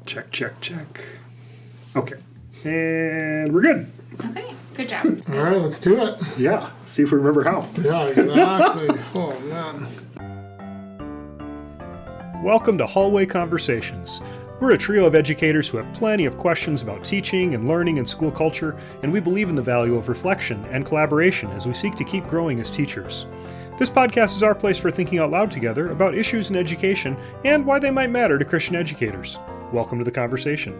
Check, check, check. Okay. And we're good. Okay, good job. All right, let's do it. Yeah. See if we remember how. Yeah, exactly. Oh, man. Welcome to Hallway Conversations. We're a trio of educators who have plenty of questions about teaching and learning and school culture, and we believe in the value of reflection and collaboration as we seek to keep growing as teachers. This podcast is our place for thinking out loud together about issues in education and why they might matter to Christian educators. Welcome to the conversation.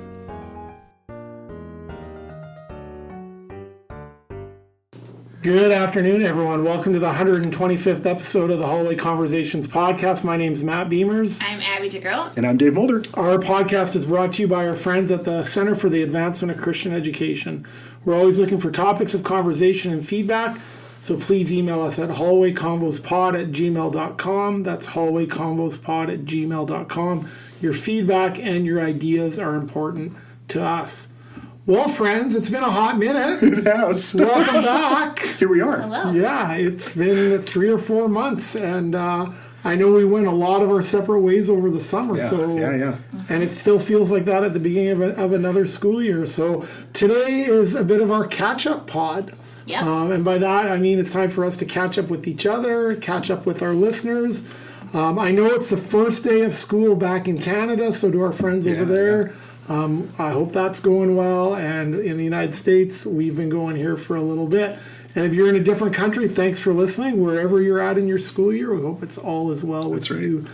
Good afternoon, everyone. Welcome to the 125th episode of the Hallway Conversations podcast. My name is Matt Beamers. I'm Abby DeGroat. And I'm Dave Mulder. Our podcast is brought to you by our friends at the Center for the Advancement of Christian Education. We're always looking for topics of conversation and feedback, so please email us at hallwayconvospod@gmail.com. That's hallwayconvospod@gmail.com. Your feedback and your ideas are important to us. Well, friends, it's been a hot minute. It has. Welcome back. Here we are. Hello. Yeah, it's been 3 or 4 months, and I know we went a lot of our separate ways over the summer. Yeah. And it still feels like that at the beginning of another school year. So today is a bit of our catch-up pod. Yep. And by that, I mean it's time for us to catch up with each other, catch up with our listeners. I know it's the first day of school back in Canada, so to our friends over there, I hope that's going well. And in the United States, we've been going here for a little bit. And if you're in a different country, thanks for listening. Wherever you're at in your school year, we hope it's all as well with you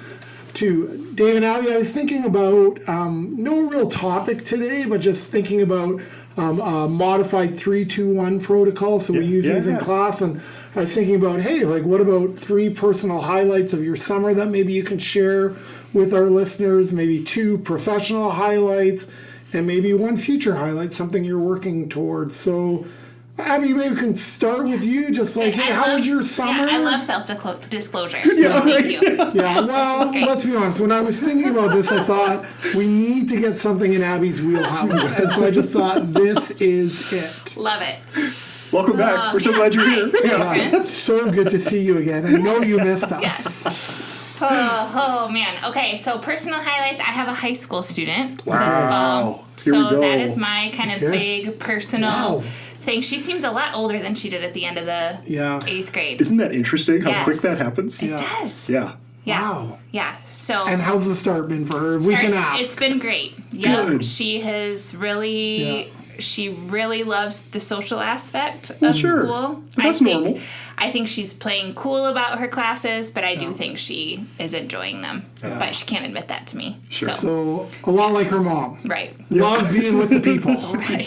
too. Dave and Abby, I was thinking about no real topic today, but just thinking about a modified 3-2-1 protocol. So we use these in class, and I was thinking about, hey, like what about 3 personal highlights of your summer that maybe you can share with our listeners, maybe 2 professional highlights, and maybe 1 future highlight, something you're working towards. So Abby, maybe we can start with you, just like, hey, how was your summer? Yeah, I love self-disclosure, so thank you. Yeah, well, let's be honest. When I was thinking about this, I thought we need to get something in Abby's wheelhouse. And so I just thought, this is it. Love it. Welcome back. We're so glad you're here. Yeah, it's so good to see you again. I know you missed us. Yes. Oh man. Okay, so personal highlights. I have a high school student Wow. this fall. Here we So go. that is my kind of big personal thing. She seems a lot older than she did at the end of the 8th grade. Isn't that interesting how Yes. quick that happens? It does. Yeah. Yeah. Wow. Yeah. So And how's the start been for her? If we can ask. It's been great. Yep. Good. She has really she really loves the social aspect of sure. school. But that's normal. I think she's playing cool about her classes, but I do think she is enjoying them. But she can't admit that to me. Sure. So a lot like her mom. Right. Loves being with the people. Right.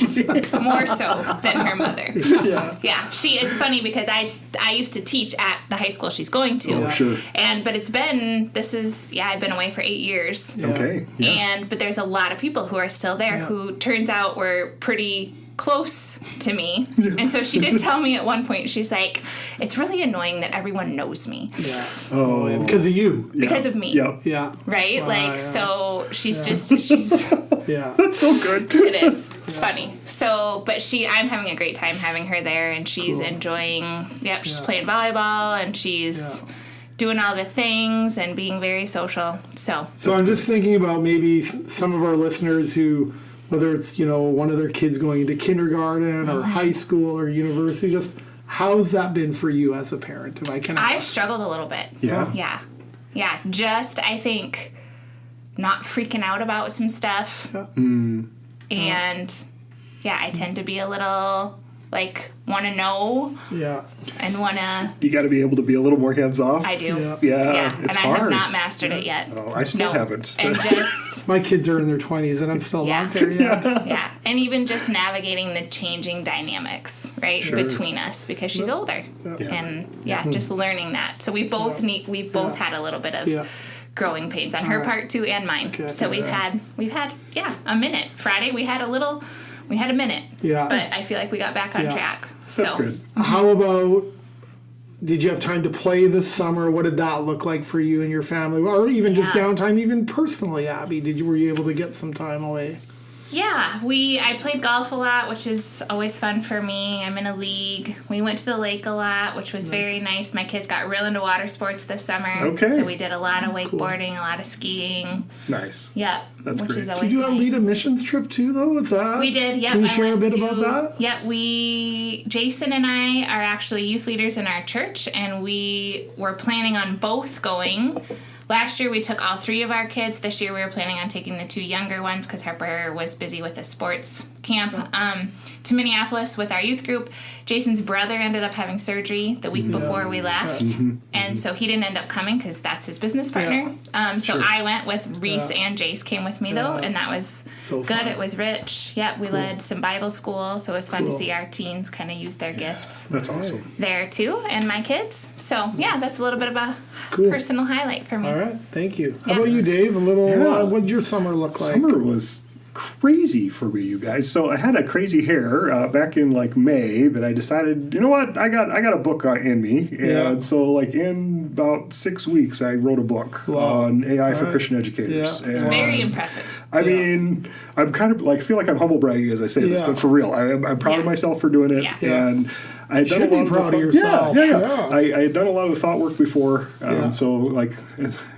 More so than her mother. Yeah. It's funny because I used to teach at the high school she's going to. Oh, sure. But I've been away for 8 years. Okay. Yeah. But there's a lot of people who are still there who turns out were pretty close to me. And so she did tell me at one point, she's like, it's really annoying that everyone knows me. Yeah. Oh, Because of you. Because of me. Yep. Yeah. Right? So she's Yeah. That's so good. it is. It's funny. So, but I'm having a great time having her there, and she's enjoying, she's playing volleyball, and she's doing all the things and being very social. So I'm just thinking about maybe some of our listeners who, whether it's, one of their kids going into kindergarten or high school or university, just how's that been for you as a parent, if I can ask? I've struggled a little bit. Yeah. Yeah. Just, I think, not freaking out about some stuff. Yeah. And, I tend to be a little, want to know Yeah. and want to... You got to be able to be a little more hands off. I do. Yeah. And It's I hard. have not mastered it yet. Oh, I still haven't. And just... My kids are in their 20s and I'm still Yeah. not there yet. Yeah, and even just navigating the changing dynamics, right, between us because she's older, and just learning that. So we both had a little bit of growing pains on her part too, and mine. Okay. So we've had a minute. Friday we had a minute. Yeah. But I feel like we got back on track. So That's good. How about, did you have time to play this summer? What did that look like for you and your family? Or even just downtime, even personally, Abby? Were you able to get some time away? Yeah, I played golf a lot, which is always fun for me. I'm in a league. We went to the lake a lot, which was very nice. My kids got real into water sports this summer. Okay. So we did a lot of wakeboarding, a lot of skiing. Nice. Yep. That's which great. is always Did you nice. lead a missions trip too, though? What's that? We did, yep. Can you share a bit about that? Yep, Jason and I are actually youth leaders in our church, and we were planning on both going. Last year we took all 3 of our kids. This year we were planning on taking the 2 younger ones because Harper was busy with a sports camp to Minneapolis with our youth group. Jason's brother ended up having surgery the week before we left, and so he didn't end up coming because that's his business partner. So I went with Reese and Jace came with me though, and that was so good. fun. It was rich. Yeah, we led some Bible school, so it was fun to see our teens kind of use their gifts That's awesome. there too, and my kids. So yeah, that's a little bit of a Cool. personal highlight for me. All right, thank you. How Yeah. about you, Dave? A little. Yeah. What did your summer look like? Summer was crazy for me, you guys. So I had a crazy hair back in like May that I decided, you know what, I got a book in me, and so like in about 6 weeks I wrote a book on AI for Christian educators. Yeah. And, It's very impressive. I mean, I'm kind of like feel like I'm humble bragging as I say this, Yeah. but for real, I'm proud of myself for doing it, Yeah. and I had done Should a lot be proud of the yourself. Yeah. Yeah. I had done a lot of the thought work before, so like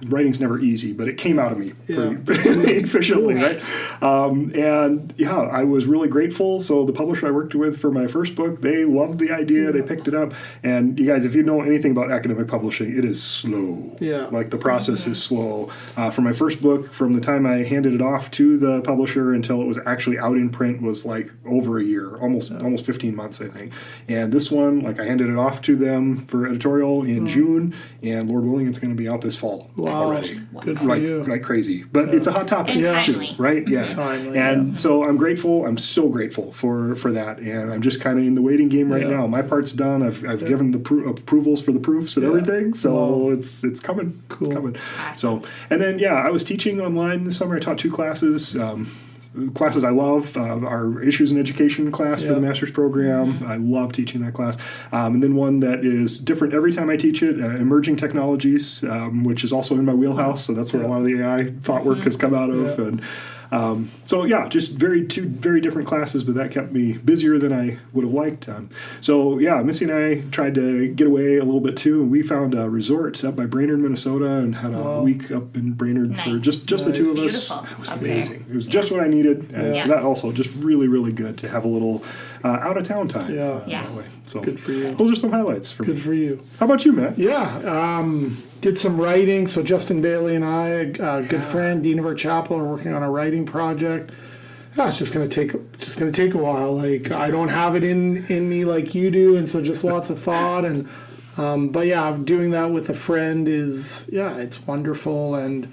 writing's never easy, but it came out of me pretty efficiently, right? And yeah, I was really grateful. So the publisher I worked with for my first book, they loved the idea, they picked it up, and you guys, if you know anything about academic publishing, it is slow. Yeah. Like the process is slow. For my first book, from the time I handed it off to the publisher until it was actually out in print was like over a year, almost 15 months, I think. And this one, like I handed it off to them for editorial in June, and Lord willing, it's going to be out this fall already. Good for you. Like crazy. But it's a hot topic, And too, timely. right? Yeah. Timely, And so I'm grateful. I'm so grateful for that. And I'm just kind of in the waiting game right now. My part's done. I've given the approvals for the proofs and everything. So it's coming. Cool. It's coming. So, and then, I was teaching online this summer. I taught 2 classes. Classes I love, our Issues in Education class for the master's program. I love teaching that class. And then one that is different every time I teach it, Emerging Technologies, which is also in my wheelhouse. So that's where a lot of the AI thought work has come out of. And just 2 very different classes, but that kept me busier than I would have liked. Missy and I tried to get away a little bit too. We found a resort up by Brainerd, Minnesota, and had a week up in Brainerd for just the 2 of us. Beautiful. It was Okay. amazing. It was just what I needed, and so that also just really, really good to have a little out of town time. Yeah. That way. So Good for you. Those are some highlights for Good me. for you. How about you, Matt? Yeah, did some writing. So Justin Bailey and I, a good friend, dean of our chapel, are working on a writing project. Yeah, it's just gonna take a while. Like I don't have it in me like you do, and so just lots of thought. And but yeah, doing that with a friend is it's wonderful. And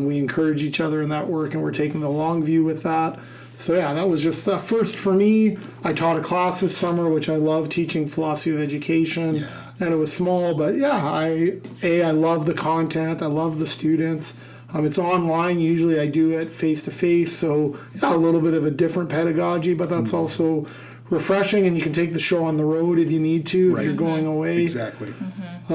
we encourage each other in that work, and we're taking the long view with that. So that was just first for me. I taught a class this summer, which I love teaching philosophy of education, and it was small, but I love the content. I love the students. It's online. Usually I do it face to face, so a little bit of a different pedagogy, but that's also refreshing, and you can take the show on the road if you need to, if you're going away. Exactly. I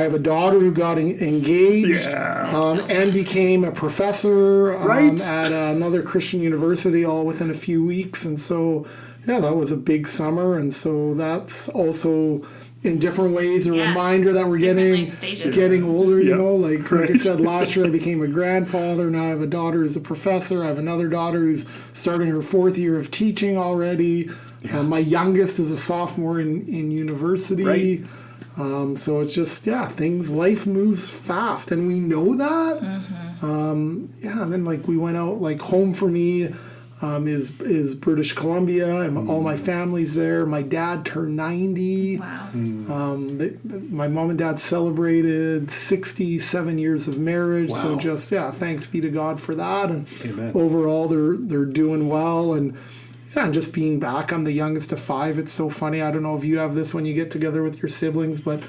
have a daughter who got engaged and became a professor at another Christian university all within a few weeks, and so that was a big summer, and so that's also in different ways a reminder that we're getting older. You know, like I said, last year I became a grandfather. Now I have a daughter who's a professor. I have another daughter who's starting her 4th year of teaching already. My youngest is a sophomore in university. So it's just life moves fast, and we know that. And then we went out, home for me is British Columbia, and all my family's there. My dad turned 90. Wow. My mom and dad celebrated 67 years of marriage. Wow. So just thanks be to God for that. And Amen. overall, they're doing well. And and just being back. I'm the youngest of 5. It's so funny. I don't know if you have this when you get together with your siblings, but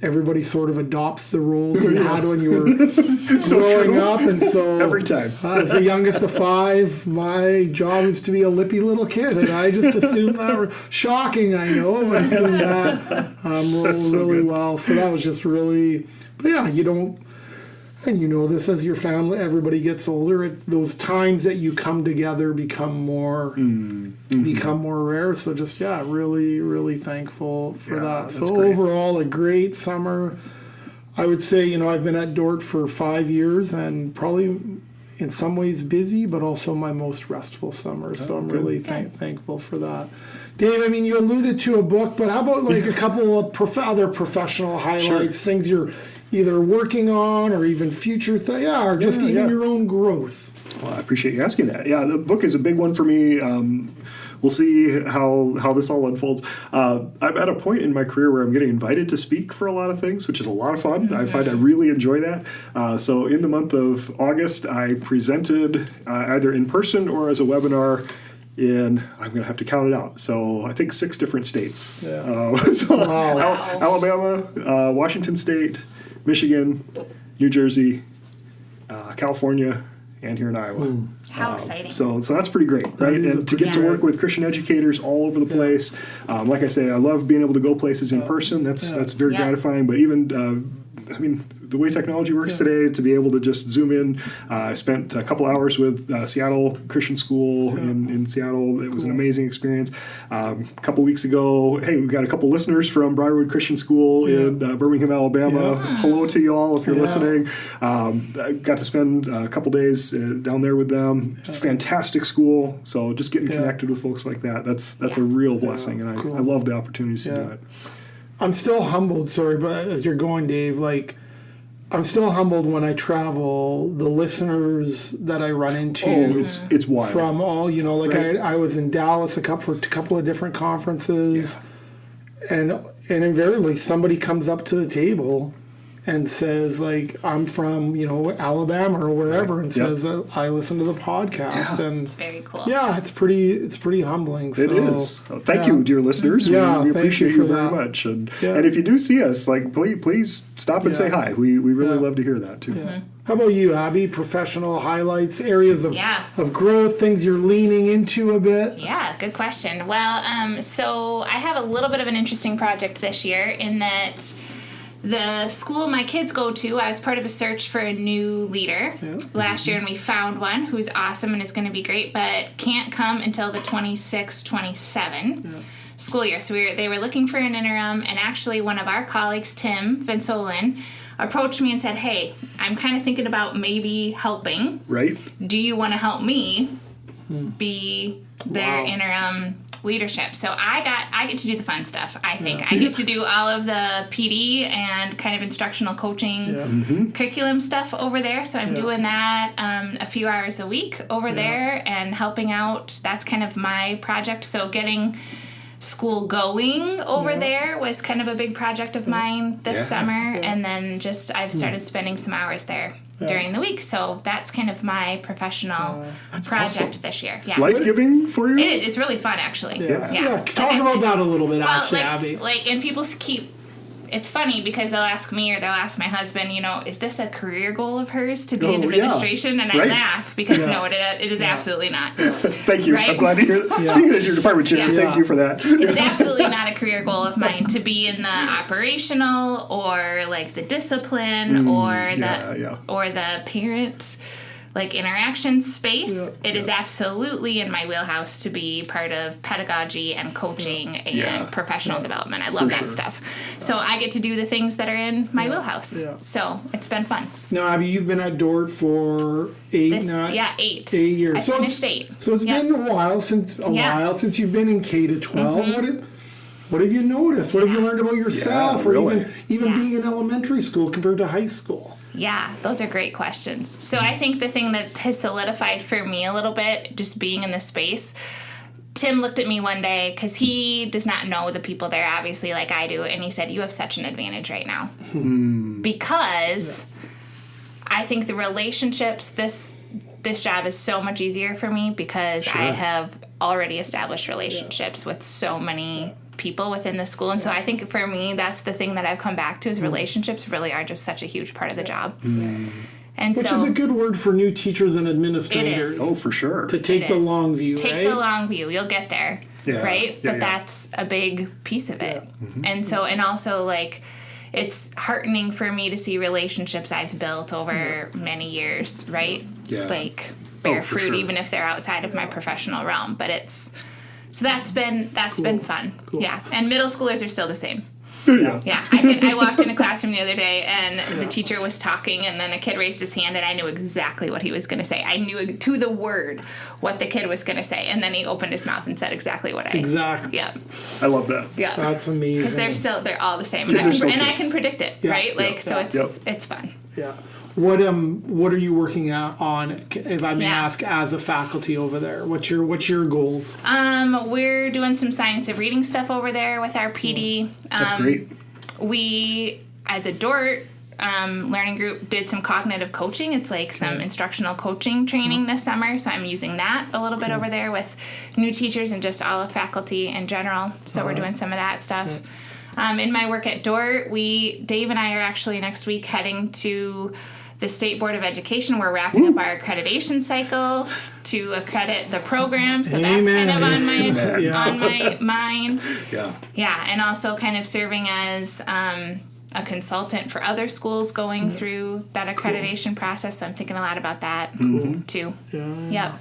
everybody sort of adopts the roles you had when you were growing up. And so every time. As the youngest of 5, my job is to be a lippy little kid. And I just assumed that. Shocking, I know. But I assumed that rolled so really good. well. So that was just really... But yeah, you don't... and you know this as your family, everybody gets older. It's those times that you come together become more rare. So just really, really thankful for that. So great. Overall, a great summer. I would say, I've been at Dordt for 5 years and probably in some ways busy, but also my most restful summer. So I'm really thankful for that. Dave, I mean, you alluded to a book, but how about like a couple of other professional highlights, things you're either working on or even future or just your own growth? Well, I appreciate you asking that. Yeah, the book is a big one for me. We'll see how this all unfolds. I'm at a point in my career where I'm getting invited to speak for a lot of things, which is a lot of fun. I find I really enjoy that. So in the month of August, I presented either in person or as a webinar in, I'm going to have to count it out, so I think 6 different states. Alabama, Washington State, Michigan, New Jersey, California, and here in Iowa. How exciting. So that's pretty great, right? And to get to work with Christian educators all over the place. Like I say, I love being able to go places in person. That's very gratifying. But even, the way technology works today, to be able to just zoom in. I spent a couple hours with Seattle Christian School in Seattle. It was an amazing experience. A couple weeks ago, we've got a couple listeners from Briarwood Christian School in Birmingham, Alabama. Hello to you all if you're listening. I got to spend a couple days down there with them. Fantastic school. So just getting connected with folks like that, that's a real blessing. And I love the opportunities to do it. I'm still humbled, but as you're going, Dave, I'm still humbled when I travel, the listeners that I run into. Oh, it's wild. From all, I was in Dallas for a couple of different conferences, and invariably somebody comes up to the table and says, I'm from, Alabama or wherever, and says, I listen to the podcast. And it's very cool. Yeah, it's pretty humbling. It is. Thank you, dear listeners. We appreciate you very much. And if you do see us, please stop and say hi. We really love to hear that too. Yeah. How about you, Abby? Professional highlights, areas of growth, things you're leaning into a bit? Yeah, good question. Well, so I have a little bit of an interesting project this year in that the school my kids go to, I was part of a search for a new leader last year, and we found one who's awesome and is going to be great, but can't come until the 26-27 school year. So they were looking for an interim, and actually one of our colleagues, Tim Vinsolin, approached me and said, hey, I'm kind of thinking about maybe helping. Right. Do you want to help me be their interim leadership? So I get to do the fun stuff. I think I get to do all of the PD and kind of instructional coaching curriculum stuff over there. So I'm doing that a few hours a week over there and helping out. That's kind of my project. So getting school going over there was kind of a big project of mine this summer, and then I've started spending some hours there during the week. So that's kind of my professional project this year. Yeah. Life-giving for you? It is. It's really fun, actually. Yeah. Talk about that a little bit, actually, Abby. And people keep... It's funny because they'll ask me or they'll ask my husband, is this a career goal of hers to be in administration? And I laugh because no, it is absolutely not. Thank you. I'm glad to hear that. Speaking as your department chair, thank you for that. It's absolutely not a career goal of mine to be in the operational or the discipline or the parent interaction space. It is absolutely in my wheelhouse to be part of pedagogy and coaching and professional development. I love that stuff. So I get to do the things that are in my wheelhouse. So it's been fun. Now, Abby, you've been at Dordt for 8 8 years. I finished 8. So it's been a while since you've been in K-12. What have you noticed? What have you learned about yourself, or even being in elementary school compared to high school? Yeah, those are great questions. So I think the thing that has solidified for me a little bit, just being in this space, Tim looked at me one day, because he does not know the people there, obviously, like I do, and he said, you have such an advantage right now. Because I think the relationships, this job is so much easier for me because I have already established relationships with so many people within the school. And so I think for me, that's the thing that I've come back to is relationships really are just such a huge part of the job. And which is a good word for new teachers and administrators. It is. Oh, for sure. To take the long view, Take the long view. You'll get there, right? But that's a big piece of it. And so, and also it's heartening for me to see relationships I've built over many years, right? Yeah. Like bear for fruit, sure. even if they're outside of my professional realm. But so that's been fun. Cool. Yeah, and middle schoolers are still the same. Yeah. Yeah, I walked in a classroom the other day, and the teacher was talking, and then a kid raised his hand, and I knew exactly what he was going to say. I knew to the word what the kid was going to say, and then he opened his mouth and said exactly what I... Exactly. Yeah. I love that. Yeah. That's amazing. Because they're all the same. Kids are still And I kids. can predict it, Yeah. right? Like, so Yeah. it's fun. Yeah. What are you working on, if I may Yeah. ask, as a faculty over there? What's your goals? We're doing some science of reading stuff over there with our PD. That's great. We, as a DORT learning group, did some cognitive coaching. It's like some instructional coaching training this summer, so I'm using that a little bit over there with new teachers and just all of faculty in general. So we're doing some of that stuff. In my work at DORT, Dave and I are actually next week heading to the State Board of Education. We're wrapping up our accreditation cycle to accredit the program, so that's kind of on my mind. Yeah. Yeah, and also kind of serving as a consultant for other schools going through that accreditation process. So I'm thinking a lot about that too. Yep.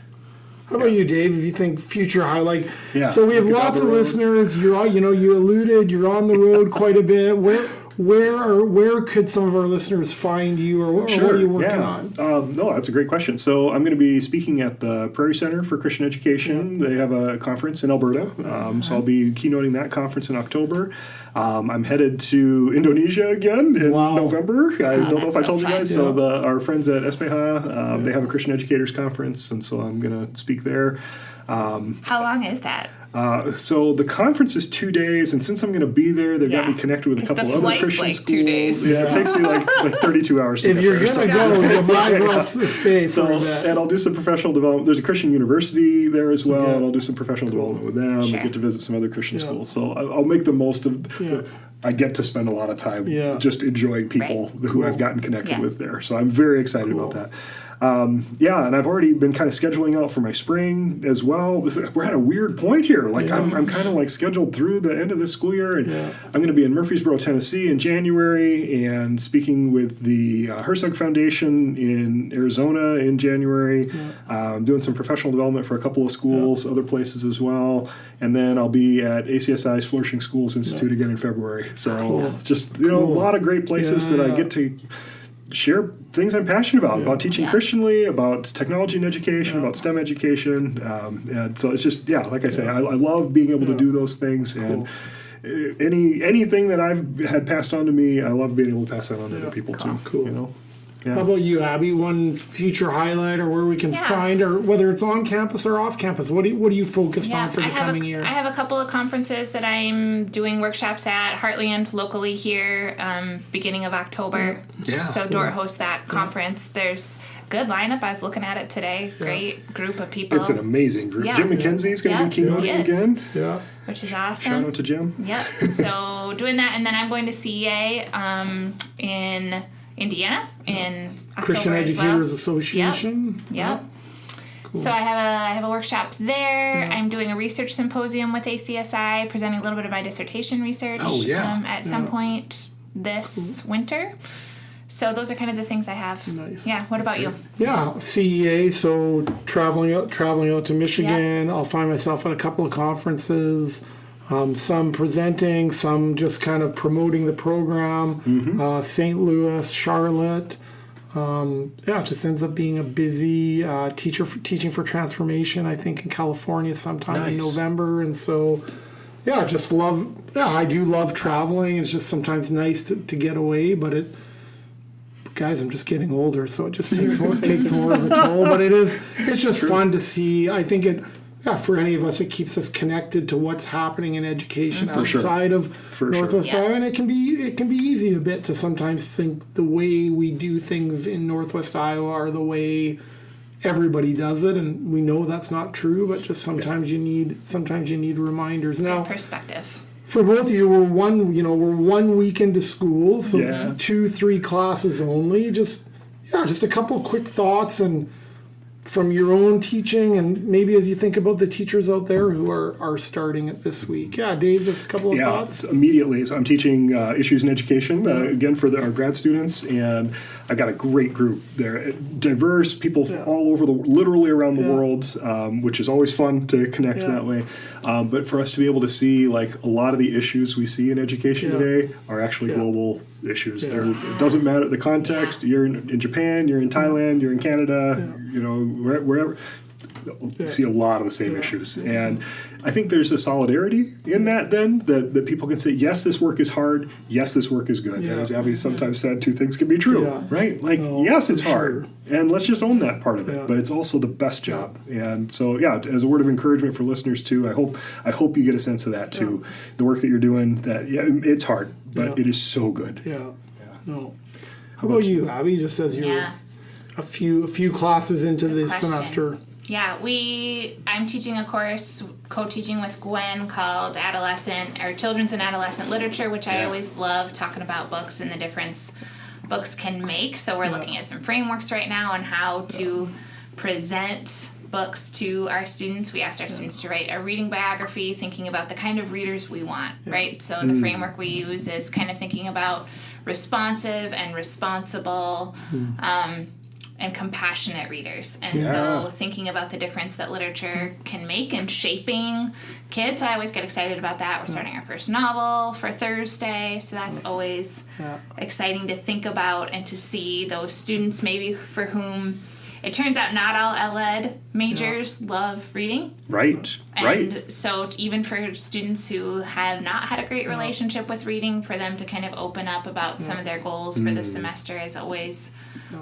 How about you, Dave? If you think future highlight, Yeah, so we have looking down lots the of road. listeners. You alluded you're on the road quite a bit. Where could some of our listeners find you, or what are you working on? No, that's a great question. So I'm going to be speaking at the Prairie Center for Christian Education. They have a conference in Alberta, so I'll be keynoting that conference in October. I'm headed to Indonesia again in November. I don't know if I told you guys. So our friends at SPH, they have a Christian Educators Conference, and so I'm going to speak there. How long is that? So the conference is 2 days, and since I'm going to be there, they've got me connected with a 'Cause couple the other flight's Christian like schools. 2 days. Yeah, it takes me like 32 hours to If get you're there. gonna go, you might as well stay So, for that. and I'll do some professional development. There's a Christian university there as well, and I'll do some professional development with them and get to visit some other Christian schools. So I'll make the most of I get to spend a lot of time just enjoying people who I've gotten connected with there. So I'm very excited about that. And I've already been kind of scheduling out for my spring as well. We're at a weird point here. Like I'm kind of like scheduled through the end of this school year, and I'm going to be in Murfreesboro, Tennessee in January, and speaking with the Herzog Foundation in Arizona in January, doing some professional development for a couple of schools, other places as well. And then I'll be at ACSI's Flourishing Schools Institute again in February. So just, a lot of great places that I get to share things I'm passionate about teaching Christianly, about technology and education, about STEM education. And so it's just, like I say, I love being able to do those things. And anything that I've had passed on to me, I love being able to pass that on to other people too. Cool. Yeah. How about you, Abby? One future highlight, or where we can find, or whether it's on campus or off campus? What are you focused on for the coming year? I have a couple of conferences that I'm doing workshops at Heartland locally here, beginning of October. Yeah. So DORT hosts that conference. There's a good lineup. I was looking at it today. Great group of people. It's an amazing group. Yeah. Jim McKenzie's going to be keynoting again. Yeah. Which is awesome. Shout out to Jim. Yep. So doing that, and then I'm going to CEA in Indiana in October Christian as Educators well. Association. Yep. Cool. So I have a workshop there. I'm doing a research symposium with ACSI, presenting a little bit of my dissertation research at some point this winter. So those are kind of the things I have. Nice. Yeah. What about you? Yeah, CEA. So traveling out to Michigan. I'll find myself at a couple of conferences. Some presenting, some just kind of promoting the program. St. Louis, Charlotte. It just ends up being a busy teaching for transformation, I think, in California sometime in November. And so, I do love traveling. It's just sometimes nice to get away, but guys, I'm just getting older, so it just takes more of a toll. But it's just fun to see. I think for any of us, it keeps us connected to what's happening in education outside of Northwest Iowa, and it can be easy a bit to sometimes think the way we do things in Northwest Iowa are the way everybody does it, and we know that's not true. But just sometimes you need reminders. Now, Perspective. For both of you, we're 1 week into school, so 2-3 classes only. Just a couple quick thoughts and from your own teaching, and maybe as you think about the teachers out there who are starting it this week. Yeah, Dave, just a couple of thoughts? Immediately. So I'm teaching issues in education, again, for our grad students, and I've got a great group there. Diverse people all over literally around the world, which is always fun to connect that way. But for us to be able to see, like, a lot of the issues we see in education today are actually global issues. It doesn't matter the context. You're in Japan, you're in Thailand, you're in Canada, you know, wherever. You see a lot of the same issues. And I think there's a solidarity in that then, that people can say, yes, this work is hard. Yes, this work is good. And as Abby sometimes said, two things can be true, right? Like, yes, it's hard. And let's just own that part of it. But it's also the best job. And so, as a word of encouragement for listeners too, I hope you get a sense of that too. The work that you're doing, that it's hard, but it is so good. No. How about you, Abby? Just as you're a few classes into this semester. Yeah, I'm teaching a course, co-teaching with Gwen, called Children's and Adolescent Literature, which I always love talking about books and the difference books can make. So we're looking at some frameworks right now on how to present books to our students. We asked our students to write a reading biography, thinking about the kind of readers we want, right? So the framework we use is kind of thinking about responsive and responsible, and compassionate readers. And so thinking about the difference that literature can make in shaping kids, I always get excited about that. We're starting our first novel for Thursday, so that's always exciting to think about and to see those students maybe for whom it turns out not all ed majors love reading. Right. And so even for students who have not had a great relationship with reading, for them to kind of open up about some of their goals for the semester is always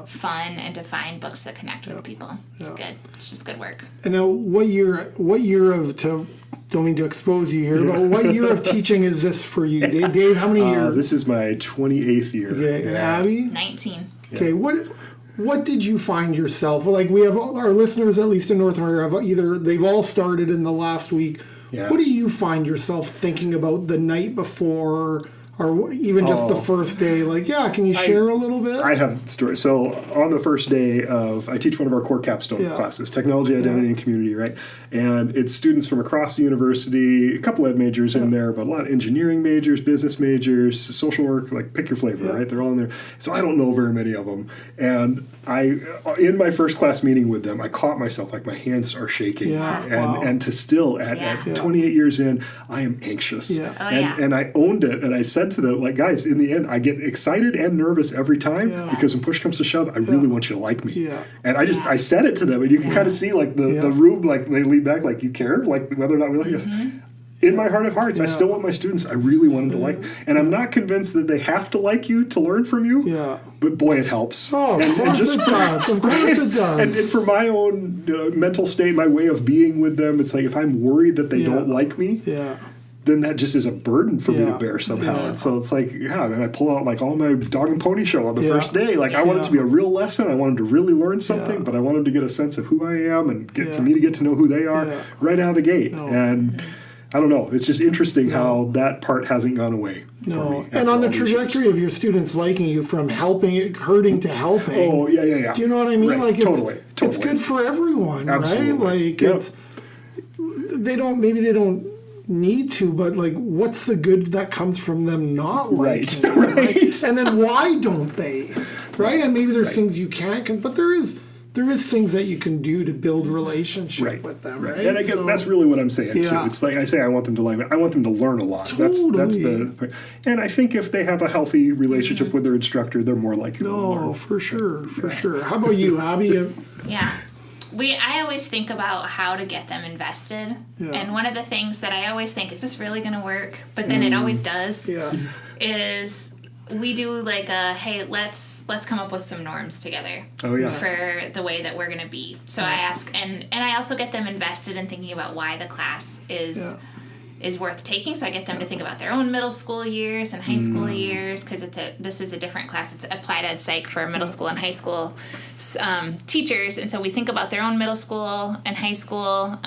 fun, and to find books that connect with people. It's good. It's just good work. And now, what year of don't mean to expose you here, but what year of teaching is this for you, Dave? How many years? This is my 28th year. Okay, and Abby? 19. Okay, what did you find yourself, like, we have our listeners, at least in North America, they've all started in the last week. What do you find yourself thinking about the night before, or even just the first day? Like, can you share a little bit? I have stories. So on the first day I teach one of our core capstone classes, Technology, Identity, and Community, right? And it's students from across the university, a couple ed majors in there, but a lot of engineering majors, business majors, social work, like pick your flavor, right? They're all in there. So I don't know very many of them. And in my first class meeting with them, I caught myself, like, my hands are shaking. And to still, at 28 years in, I am anxious. And I owned it, and I said to them, like, guys, in the end, I get excited and nervous every time because when push comes to shove, I really want you to like me. And I said it to them, and you can kind of see, like, the room, like, they lean back, like, you care, like, whether or not we like us. In my heart of hearts, I still want my students, I really want them to like, and I'm not convinced that they have to like you to learn from you, but boy, it helps. Oh, of course it does. Of course it does. And for my own mental state, my way of being with them, it's like, if I'm worried that they don't like me, then that just is a burden for me to bear somehow. And so it's like, then I pull out, like, all my dog and pony show on the first day. Like, I want it to be a real lesson. I want them to really learn something, but I want them to get a sense of who I am and for me to get to know who they are right out of the gate. And I don't know. It's just interesting how that part hasn't gone away for me. And on the trajectory of your students liking you from hurting to helping. Oh, yeah. Do you know what I mean? Right. Like, Totally. It's good for everyone, Absolutely. right? Like, they don't need to, but, like, what's the good that comes from them not liking you, right? And then why don't they, right? And maybe there's things you can't, but there is things that you can do to build relationship with them, right? And I guess that's really what I'm saying too. It's like, I say I want them to like it. I want them to learn a lot. Totally. That's the. And I think if they have a healthy relationship with their instructor, they're more likely to learn. For sure. How about you, Abby? I always think about how to get them invested. And one of the things that I always think, is this really going to work? But then it always does. Is we do like hey, let's come up with some norms together for the way that we're going to be. So I ask, and I also get them invested in thinking about why the class is worth taking. So I get them to think about their own middle school years and high school years, because this is a different class. It's applied ed psych for middle school and high school teachers, and so we think about their own middle school and hght school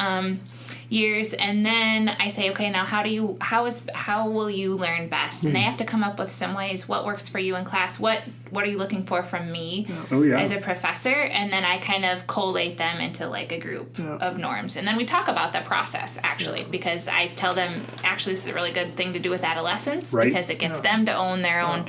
years, and then I say, okay, now how will you learn best? And they have to come up with some ways. What works for you in class? What are you looking for from me as a professor? And then I kind of collate them into like a group of norms, and then we talk about the process actually, because I tell them actually this is a really good thing to do with adolescents because it gets them to own their own.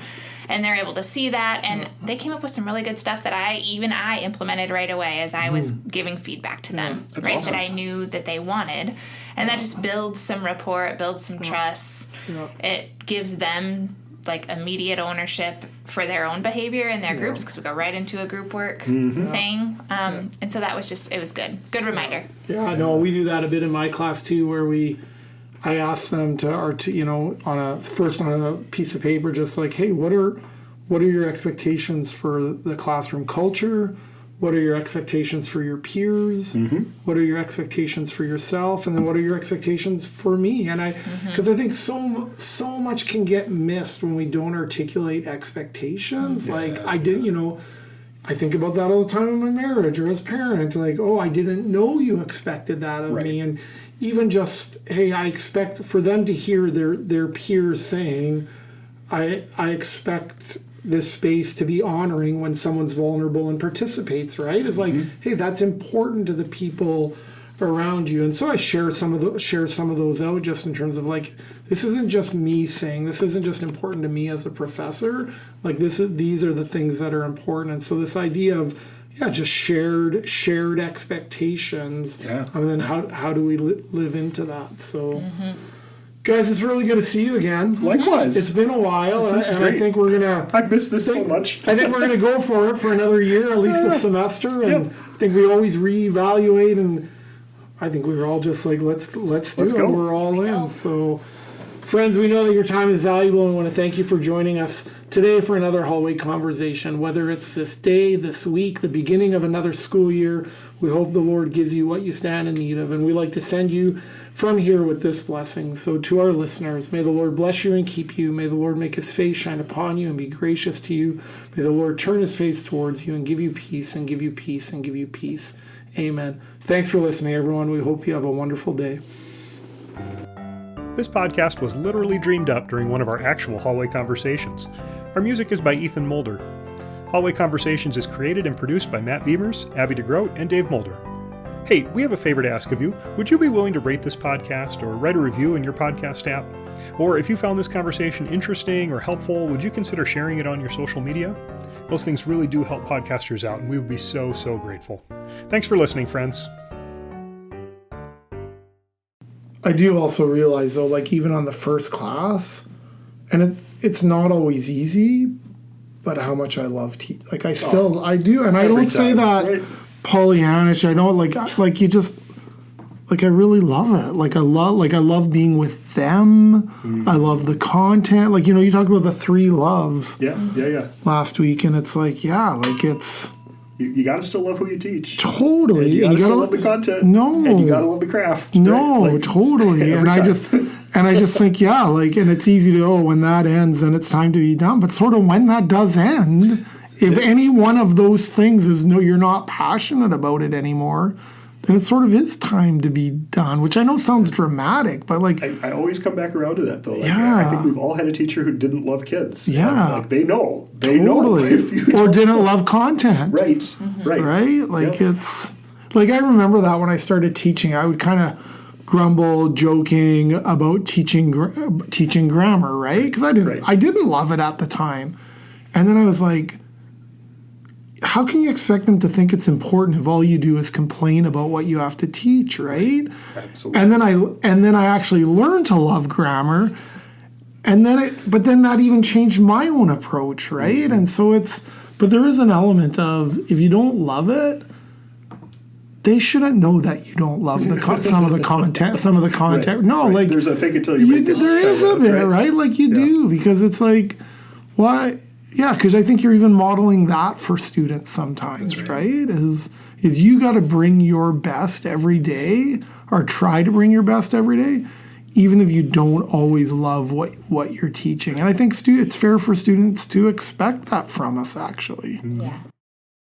And they're able to see that, and they came up with some really good stuff that I implemented right away as I was giving feedback to them, right? Awesome. That I knew that they wanted, and that just builds some rapport, it builds some trust. It gives them like immediate ownership for their own behavior in their groups, because we go right into a group work thing, and so that was it was good reminder. Yeah, no, we do that a bit in my class too, where I asked them to on a piece of paper, just like, hey, what are your expectations for the classroom culture? What are your expectations for your peers? What are your expectations for yourself? And then what are your expectations for me? And because I think so much can get missed when we don't articulate expectations. Like I think about that all the time in my marriage or as a parent. Like, oh, I didn't know you expected that of me. And even just, hey, I expect for them to hear their peers saying, I expect this space to be honoring when someone's vulnerable and participates, right? It's like, hey, that's important to the people around you. And so I share some of those out, just in terms of like, this isn't just me saying, this isn't just important to me as a professor. Like these are the things that are important. And so this idea of just shared expectations, and then how do we live into that? So, guys, it's really good to see you again. Likewise, it's been a while, and I think we're gonna. I've missed this so much. I think we're gonna go for it for another year, at least a semester, and I think we always reevaluate. And I think we were all just like, let's do it. Go. We're all in. So, friends, we know that your time is valuable, and we want to thank you for joining us today for another hallway conversation. Whether it's this day, this week, the beginning of another school year, we hope the Lord gives you what you stand in need of. And we like to send you from here with this blessing. So to our listeners, may the Lord bless you and keep you. May the Lord make his face shine upon you and be gracious to you. May the Lord turn his face towards you and give you peace and give you peace and give you peace. Amen. Thanks for listening, everyone. We hope you have a wonderful day. This podcast was literally dreamed up during one of our actual hallway conversations. Our music is by Ethan Mulder. Hallway Conversations is created and produced by Matt Beamers, Abby DeGroat, and Dave Mulder. Hey, we have a favor to ask of you. Would you be willing to rate this podcast or write a review in your podcast app? Or if you found this conversation interesting or helpful, would you consider sharing it on your social media? Those things really do help podcasters out, and we would be so grateful. Thanks for listening, friends. I do also realize, though, like even on the first class, and it's not always easy, but how much I love teaching. Like I do, and I don't say that Pollyannish. I don't like you just like I really love it. Like I love being with them. I love the content. Like you talk about the 3 loves. Yeah. Last week, and it's like it's. You got to still love who you teach. Totally. And you got to still love the content. No. And you got to love the craft. No, right? totally. And I just think, and it's easy to, when that ends, then it's time to be done. But sort of when that does end, if any one of those things is you're not passionate about it anymore, then it sort of is time to be done, which I know sounds dramatic, but like... I always come back around to that, though. Like, I think we've all had a teacher who didn't love kids. Yeah. Like, they know. They totally. know. Or didn't love content. Right. Mm-hmm. Right? Like, it's... Like, I remember that when I started teaching, I would kind of grumble, joking about teaching grammar, right? Because I didn't love it at the time. And then I was like... How can you expect them to think it's important if all you do is complain about what you have to teach, right? Absolutely. And then I actually learned to love grammar, and but then that even changed my own approach, right? Mm-hmm. And so but there is an element of if you don't love it, they shouldn't know that you don't love some of the content. Right. No, right. like there's a fake it till you make it. There is a bit, right? Like you do, because it's like, why? Yeah, because I think you're even modeling that for students sometimes, right? Is you got to bring your best every day, or try to bring your best every day, even if you don't always love what you're teaching. And I think it's fair for students to expect that from us, actually. Yeah.